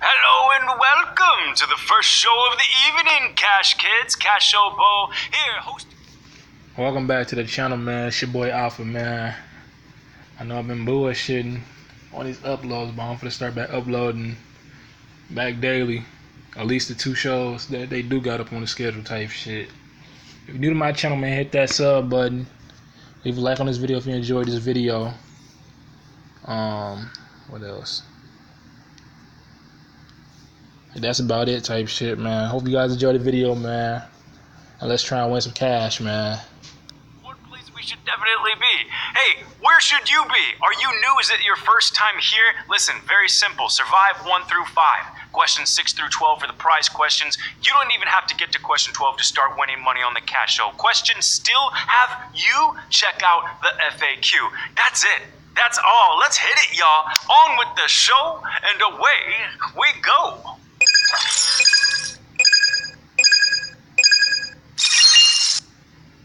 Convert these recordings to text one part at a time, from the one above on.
Hello and welcome to the first show of the evening, Cash Kids. Cash Show Bo here, host. Welcome back to the channel, man. It's your boy Alpha, man. I know I've been bullshitting on these uploads, but I'm gonna start back uploading back daily. At least the 2 shows that they do got up on the schedule type shit. If you're new to my channel, man, hit that sub button. Leave a like on this video if you enjoyed this video. What else? That's about it type shit, man. Hope you guys enjoyed the video, man. And let's try and win some cash, man. What place we should definitely be? Hey, where should you be? Are you new? Is it your first time here? Listen, very simple. Survive 1 through 5. Questions 6 through 12 are the prize questions. You don't even have to get to question 12 to start winning money on the Cash Show. Questions still have you check out the FAQ. That's it. That's all. Let's hit it, y'all. On with the show, and away we go.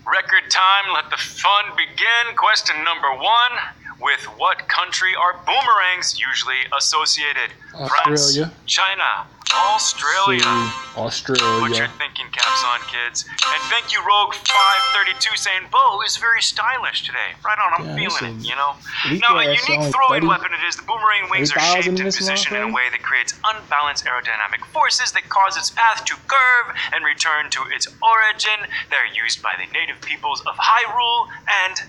Record time, let the fun begin. Question number 1. With what country are boomerangs usually associated? Australia. France, China, Australia. Australia. Put your thinking caps on, kids. And thank you, Rogue532, saying Bo is very stylish today. Right on, I'm feeling it, you know? Now, a unique throwing weapon it is. The boomerang wings are shaped and positioned in a way that creates unbalanced aerodynamic forces that cause its path to curve and return to its origin. They're used by the native peoples of Hyrule and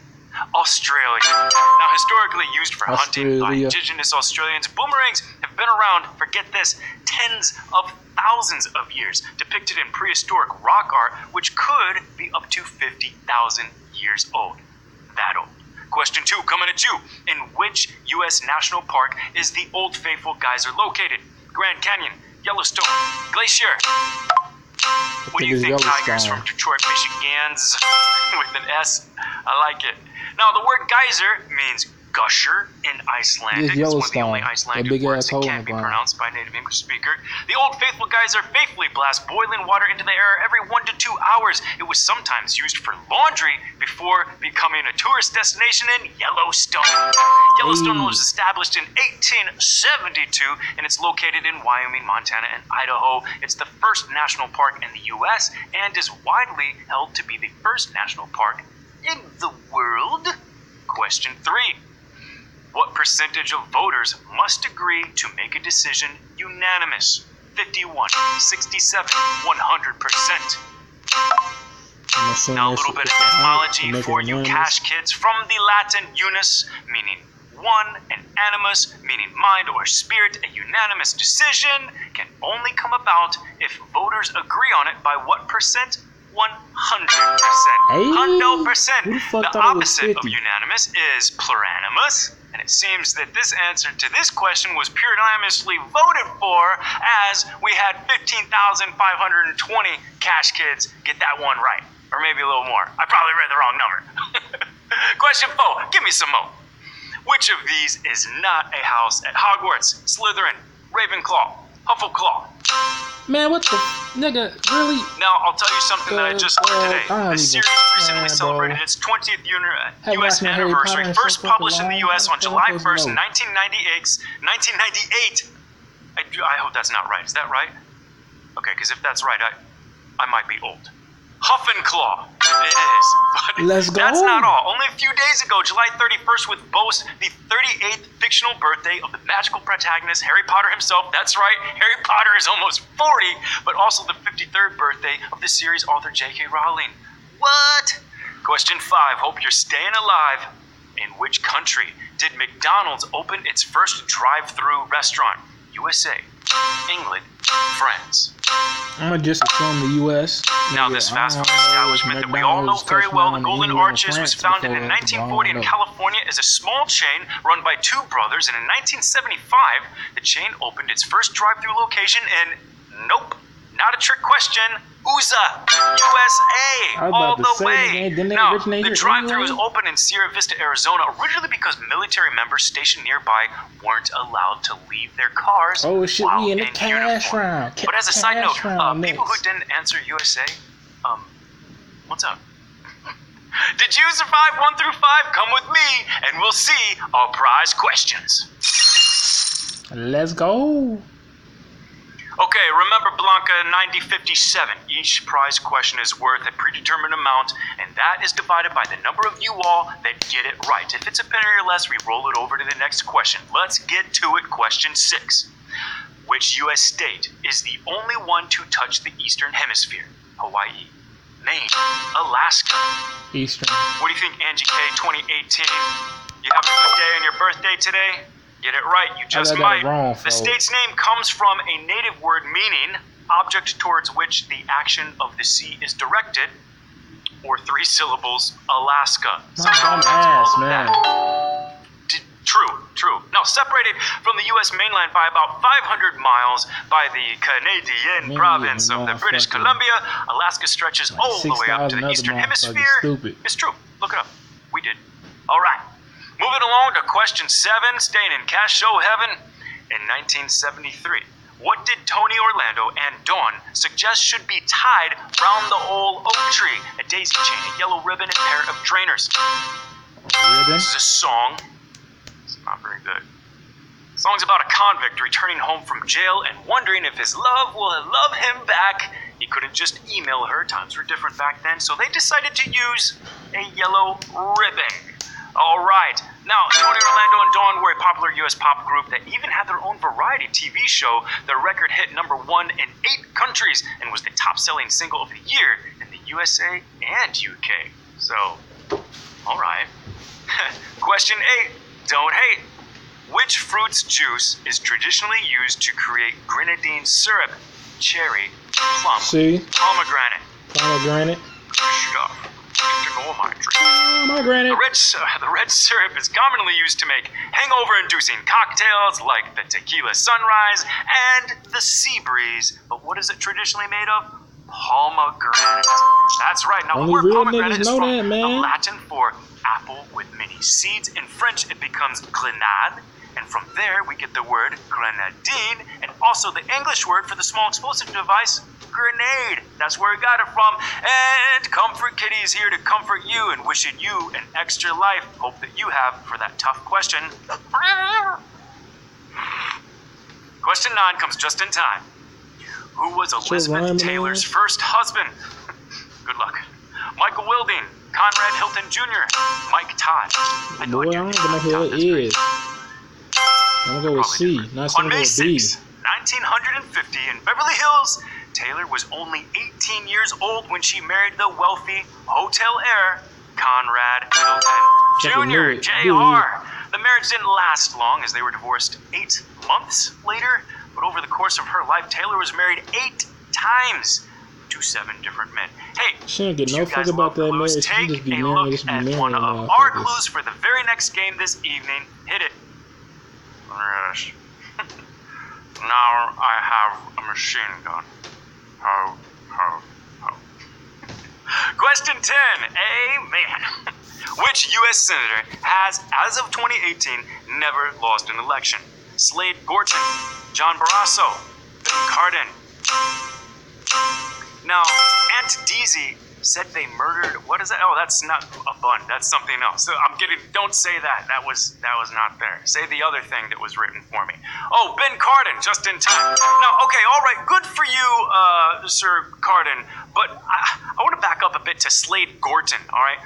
Australia. Now, historically used for hunting by indigenous Australians, boomerangs have been around for, get this, tens of thousands of years, depicted in prehistoric rock art, which could be up to 50,000 years old. That old. Question 2, coming at you. In which U.S. national park is the Old Faithful Geyser located? Grand Canyon, Yellowstone, Glacier. What do you think, Tigers from Detroit, Michigan's with an S? I like it. Now, the word geyser means gusher in Icelandic. It's one of the only Icelandic words that can't be pronounced by a native English speaker. The Old Faithful Geyser faithfully blasts boiling water into the air every 1 to 2 hours. It was sometimes used for laundry before becoming a tourist destination in Yellowstone. Yellowstone was established in 1872, and it's located in Wyoming, Montana, and Idaho. It's the first national park in the U.S. and is widely held to be the first national park in the world. Question 3. What percentage of voters must agree to make a decision unanimous? 51, 67, 100%. Now a little bit of etymology for you Cash Kids. From the Latin unus, meaning one, and animus, meaning mind or spirit. A unanimous decision can only come about if voters agree on it by what percent? 100%. Hundo percent. The opposite of unanimous is pluranimous, and it seems that this answer to this question was plurimously voted for, as we had 15,520 Cash Kids get that one right. Or maybe a little more. I probably read the wrong number. Question 4. Give me some more. Which of these is not a house at Hogwarts? Slytherin, Ravenclaw, Huffleclaw. Man, what the nigga, really? Now, I'll tell you something that I just learned today. The series recently celebrated its 20th U.S. anniversary, first published in the U.S. on July 1st, 1998. I hope that's not right. Is that right? Okay, because if that's right, I might be old. Huffleclaw. It is. But let's go. That's not all. Only a few days ago, July 31st would boast the 38th fictional birthday of the magical protagonist, Harry Potter himself. That's right, Harry Potter is almost 40, but also the 53rd birthday of the series author J.K. Rowling. What? Question 5. Hope you're staying alive. In which country did McDonald's open its first drive-thru restaurant? USA, England, France. I'm gonna just assume the U.S. Now, this fast food establishment that we all know very well, the Golden Arches, was founded in 1940 in California as a small chain run by 2 brothers, and in 1975, the chain opened its first drive-thru location in, nope, not a trick question, USA, all the way. Now, the drive-thru was open in Sierra Vista, Arizona, originally because military members stationed nearby weren't allowed to leave their cars while in uniform. But as a side note, people who didn't answer USA, what's up? Did you survive 1 through 5? Come with me, and we'll see our prize questions. Let's go. Okay, remember Blanca 9057. Each prize question is worth a predetermined amount, and that is divided by the number of you all that get it right. If it's a penny or less, we roll it over to the next question. Let's get to it. Question 6. Which U.S. state is the only one to touch the Eastern Hemisphere? Hawaii, Maine, Alaska. Eastern. What do you think, Angie K 2018? You having a good day on your birthday today? Get it right, you just might. Wrong, the state's name comes from a native word meaning object towards which the action of the sea is directed, or 3 syllables, Alaska. True. Now, separated from the U.S. mainland by about 500 miles by the Canadian province of the British Columbia, Alaska stretches all the way up to the Eastern Hemisphere. It's true. Look it up. We did. All right. Moving along to question 7, staying in cash show heaven. In 1973, what did Tony Orlando and Dawn suggest should be tied round the old oak tree? A daisy chain, a yellow ribbon, and a pair of trainers. This is a song. It's not very good. The song's about a convict returning home from jail and wondering if his love will love him back. He couldn't just email her. Times were different back then, so they decided to use a yellow ribbon. All right. Now, Tony Orlando and Dawn were a popular U.S. pop group that even had their own variety TV show. Their record hit #1 in 8 countries and was the top-selling single of the year in the USA and UK. So, all right. Question 8. Don't hate. Which fruit's juice is traditionally used to create grenadine syrup? Cherry, plum, pomegranate. Pomegranate. Stuff. Pomegranate. The red syrup is commonly used to make hangover-inducing cocktails like the Tequila Sunrise and the Sea Breeze. But what is it traditionally made of? Pomegranate. That's right. Now, the word pomegranate is from the Latin for apple with many seeds. In French, it becomes grenade. And from there, we get the word grenadine, and also the English word for the small explosive device, grenade. That's where we got it from. And Comfort Kitty is here to comfort you and wishing you an extra life. Hope that you have for that tough question. Question 9 comes just in time. Who was Elizabeth Taylor's first husband? Good luck. Michael Wilding, Conrad Hilton Jr., Mike Todd. I know what you're doing. I'm gonna go with C. On May 6, 1950, in Beverly Hills, Taylor was only 18 years old when she married the wealthy hotel heir, Conrad Hilton Jr., Jr. The marriage didn't last long as they were divorced 8 months later, but over the course of her life, Taylor was married 8 times to 7 different men. Hey, she don't get no fuck about that marriage. Take a look at one of our clues for the very next game this evening. Hit it. Yes. Now I have a machine gun. Ho, ho, ho. Question 10. Amen. Which U.S. senator has, as of 2018, never lost an election? Slade Gorton, John Barrasso, Ben Cardin. Now, Aunt Deasy said they murdered. What is that? Oh, that's not a bun. That's something else. So I'm getting. Don't say that. That was not there. Say the other thing that was written for me. Oh, Ben Cardin, just in time. Now, okay, all right, good for you, Sir Cardin. But I want to back up a bit to Slade Gorton. All right.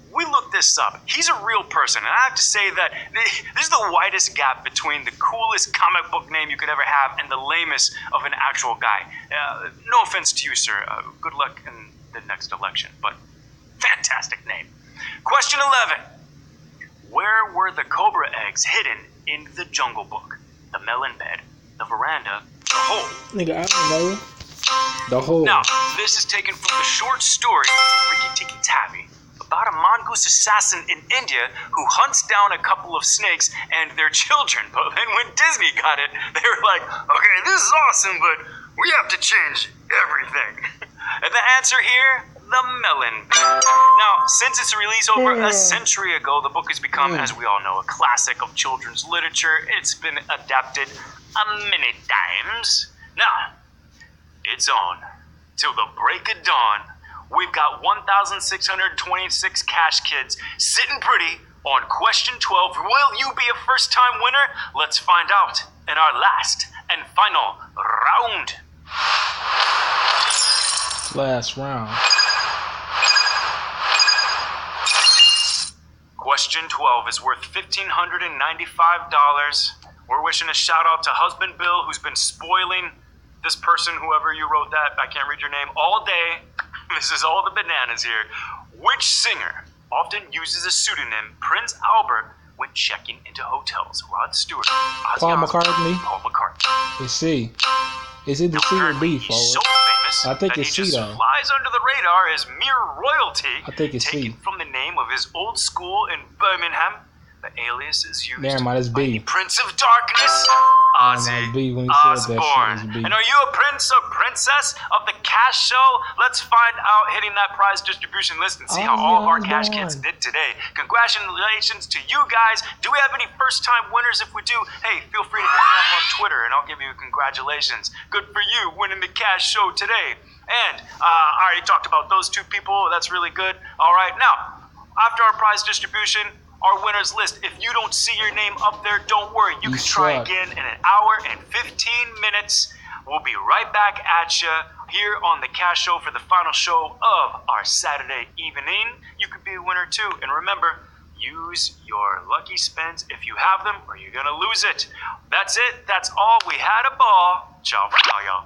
We looked this up. He's a real person, and I have to say that this is the widest gap between the coolest comic book name you could ever have and the lamest of an actual guy. No offense to you, sir. Good luck in the next election, but fantastic name. Question 11. Where were the cobra eggs hidden in the Jungle Book? The melon bed, the veranda, the hole. Nigga, I don't know. The hole. Now, this is taken from the short story Rikki Tikki Tavi, about a mongoose assassin in India who hunts down a couple of snakes and their children. But then when Disney got it, they were like, okay, this is awesome, but we have to change everything. And the answer here, the melon. Now, since its release over a century ago, the book has become, as we all know, a classic of children's literature. It's been adapted many times. Now, it's on till the break of dawn. We've got 1,626 cash kids sitting pretty on question 12. Will you be a first-time winner? Let's find out in our last and final round. Last round. Question 12 is worth $1,595. We're wishing a shout out to husband Bill, who's been spoiling this person, whoever you wrote that, I can't read your name, all day. This is all the bananas here. Which singer often uses a pseudonym Prince Albert when checking into hotels? Rod Stewart, Ozzy Paul Osbourne, McCartney. Paul McCartney. Let's see. Is it the C or B, He's forward? so famous I think that it's he C, just though. flies under the radar as mere royalty. I think it's taken C. from the name of his old school in Birmingham. The alias is used Never mind, it's by B. the Prince of Darkness, Ozzy B when he said that shit, Osbourne. it's B. And are you a prince or princess of the cash show? Let's find out hitting that prize distribution list and see how all of our cash kids did today. Congratulations to you guys. Do we have any first-time winners? If we do, hey, feel free to hit me up on Twitter and I'll give you congratulations. Good for you winning the cash show today. And I already talked about those two people. That's really good. All right, now, after our prize distribution, our winners list. If you don't see your name up there, don't worry. You can try again in an hour and 15 minutes. We'll be right back at you here on the Cash Show for the final show of our Saturday evening. You could be a winner too. And remember, use your lucky spins if you have them or you're going to lose it. That's it. That's all. We had a ball. Ciao for now, y'all.